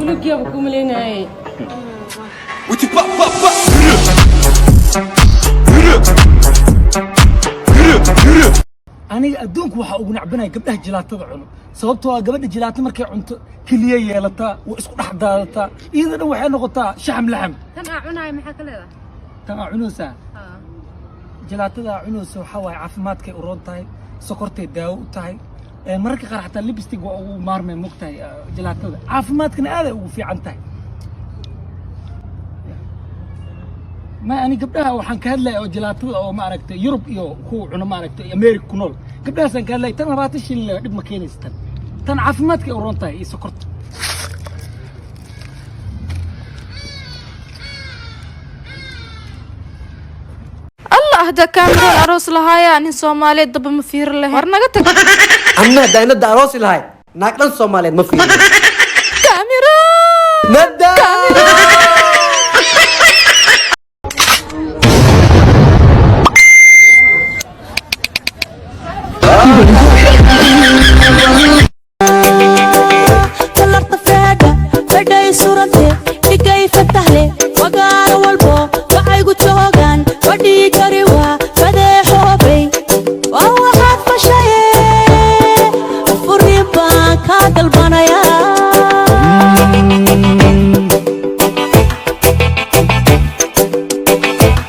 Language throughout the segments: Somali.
مبروك يا ابو كومليناي aniga adduunku waxa ugu nacbanay gabdhaha jilaatada cuno sababtoo ah gabadha jilaata markay cunto kaliya yeelata oo isku dhax daadata iyada dhan waxay noqotaa shaxam laxam tan cunay maxaa ka leedahay tan cunoosa jilaatada cunoosa waxa way caafimaadkay u roon tahay sokortay daawo u tahay mararka qaar xataa lipstick waa ugu maarmay mugtahay jilaatada caafimaadkana aad ay ugu fiican tahay ما أنا قبلها وحن كهذا لا جلاتو أو ما أركت يوروب هو عنا ما أركت أمريكا كنول قبلها سن كهذا تنا راتش اللي دب مكينستن تنا عفمتك أورونتا يسكرت الله هذا كان العروس لها يعني سومالي دب مفير له ورنا قلت أنا داينا العروس لها ناقلن سومالي مفير كاميرا ندا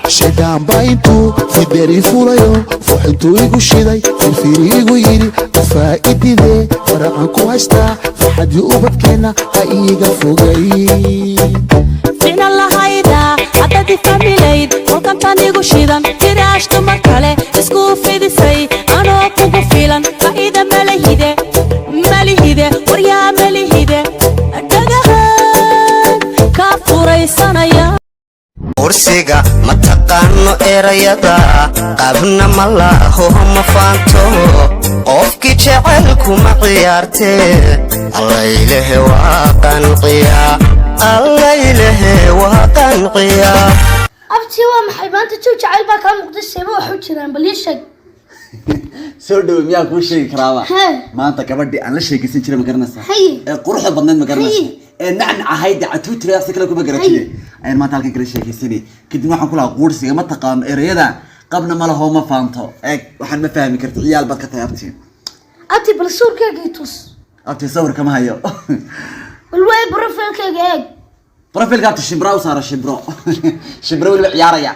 شدان باينتو في بيري فولايو فوحنتو يقو شيداي في يقو يري فائدي ذي فرقانكو هايستا فحد يقوبت كينا هايقا فوقاي فينا الله هايدا حتى دي فاميليد وكان تانيقو شيدان تيراشتو مركالي اسكو في دي سي انا كوكو فيلان فايدا ماليهيدي وريا ماليهيدي دقهان كافوري سانايا kursiga ma taqaano erayada qabna ma laho ma faanto qofki jecelku ma ciyaartee alla ilahe waa qanciya abti waa maxay maanta jecel baa ka muqdisay wax u jiraan bal ii sheeg soo dhaw miyaa ku sheegi karaaba maanta gabadhii aan la sheegaysan jiray ma garanaysaa quruxda badneed ma garanaysaa nacnac ahayd catuutira si kale kuma garatide ayaan maanta halkan kala sheekaysanay kadib waxaan ku lahaa quursiga ma taqaano erayada qabna ma laho ma faanto waxaan ma fahmi kartid ciyaal baad ka tahay abti bal suurkayga tus abti sawirka ma hayo bal way profilkayga eeg profilka abti shimbra u saara shimbra wali ciyaaraya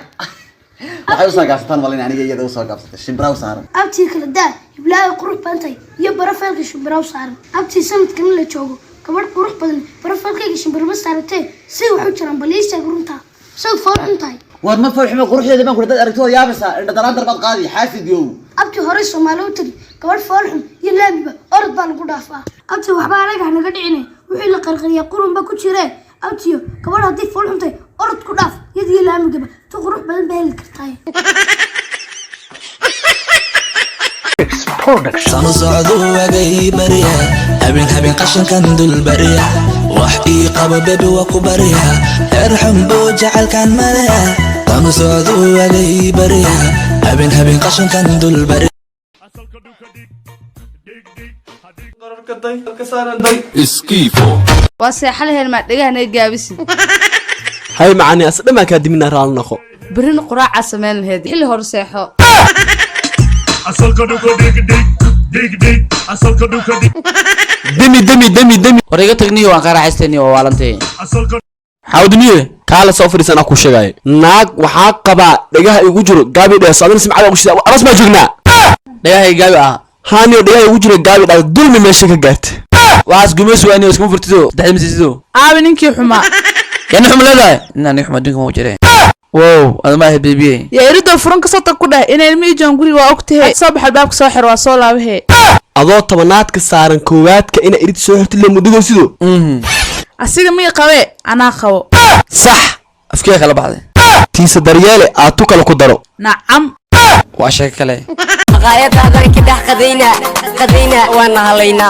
waxay u soo gaabsataan walin aniga iyada u soo gaabsatay shimbra u saaran abti kala daa iblaa qurux bantay iyo profilka shimbra u saaran abti sanadkan la joogo gabadh qurux badan profilkayga shimbra ma saaratay si wax u jiraan bal ii sheeg runta soo foorxuntahay war ma farximo quruxdeeda baan ku dad aragtoo yaabasa indha daraandar baad qaadi xaasid yow abti hore Soomaaliya u tagi gabadh foorxun iyo laamiba orod baan ku dhaafaa abti waxba anaga naga dhicinay wixii la qarqariya qurun ba ku jireen abti gabadh hadii foorxuntay orod ku dhaaf yadii laamiga tu qurux badan baa heli kartaa sanu socdo wagay bariya habeen qashankan dul bariya wax ii qabo bebi waa ku bariya erxam boo jacaylkan malaya sanu socdo wagay bariya habeen qashankan dul bariya iskiifo waa seexalaheen ma dhagaanay gaabisi hay macani asdhama ka dimina raal naqo birin quraaca sameyn lahayd xilli hor seexo asalka dhuka dig asalka dhuka dig demi wariga tagniyo waan qaraxaystay oo waalantay asalka xawdniye kala soo fariisan aku sheegay naag waxa qaba dhagaha igu jiro gaabi dhees adin simcada ugu shida aras ma joogna dhagaha gaabi haaniyo dhagaha igu jiro gaabi dhaa dulmi meesha ka gaartay waas gumeys waa inuu isku furtido daximsiido ninkii xumaa yana xumleedahay inaan xumaa dinka ma jireen wow adama habibiye ya irido furan ka soo tag ku dhahay inay ilmi joon guriga waa ogtahay soo baxay baabka soo xir waa soo laabahay adoo tobanaadka saaran koowaadka ina irid soo xirtay la mudigo sido asiga mii qabe anaa qabo sax afkee kala baxday tiisa daryeele aad tu kala ku daro nacam waa shay kale maqaayada adanki dhax qadayna waana halayna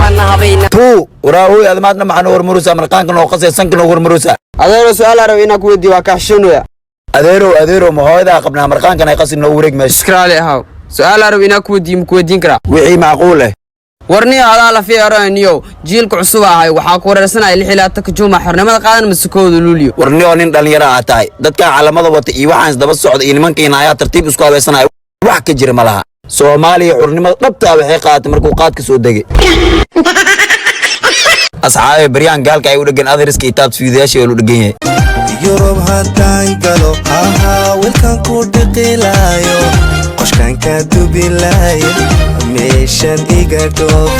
waana habayna tu waraawi admaadna macna warmurusa marqaanka noo qasay sanka noo warmurusa adeero su'aal arab ina ku weydiiyo waa ka xishoonayaa adeero ma hooyada qabnaa marqaankan ay qasin noo wareeg meesha iskaraali ahaw su'aal arab ina ku weydiiyo ma ku weydiin karaa wixii macquul ah warniyo adaa la fiiranayo jiilka cusub ahay waxaa ku wareersanaya 6 juuma xornimada qaadan masakooda luuliyo warniyo nin dhalinyaro ah tahay dadka calamada wata iyo waxaan daba socda iyo nimankiina ayaa tartiib isku habeysanayo wax ka jira malaha Soomaaliya xornimada dhabta waxay qaadatay markuu qaadka soo degay asxaabe baryaan gaalka ay u dhagan adriska itaab fiidayaasha oo u dhagan yahay Yurub haddaan galo wilkan ku dhiqilaayo qoshkan ka dubilaayo meeshan iga dhoof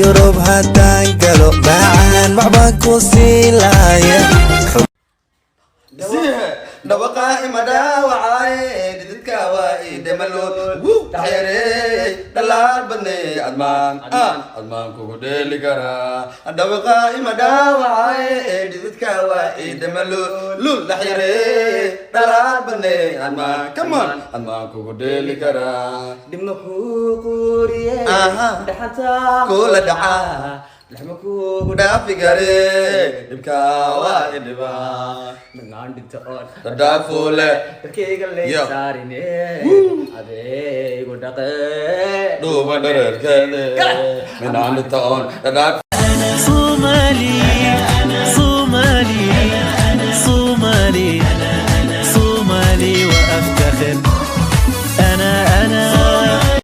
Yurub haddaan galo macaan macbaan ku siilaayo dhawaqa imadhaawacay dhididka waa idamalood taxyarey dhalaal badnay admaan kugu dheeli karaa dhawaqa imadhaawacay dhididka waa idamalood lul taxyarey dhalaal badnay admaan kugu dheeli karaa dhibna kuu quuriye dhaxanta kula dhacaa لحمك ودافي قري بكاوا يدبا من عندي تقول تدافوله كي قال لي ساريني ابي ودقي دوبا درر كده من عندي تقول تدافو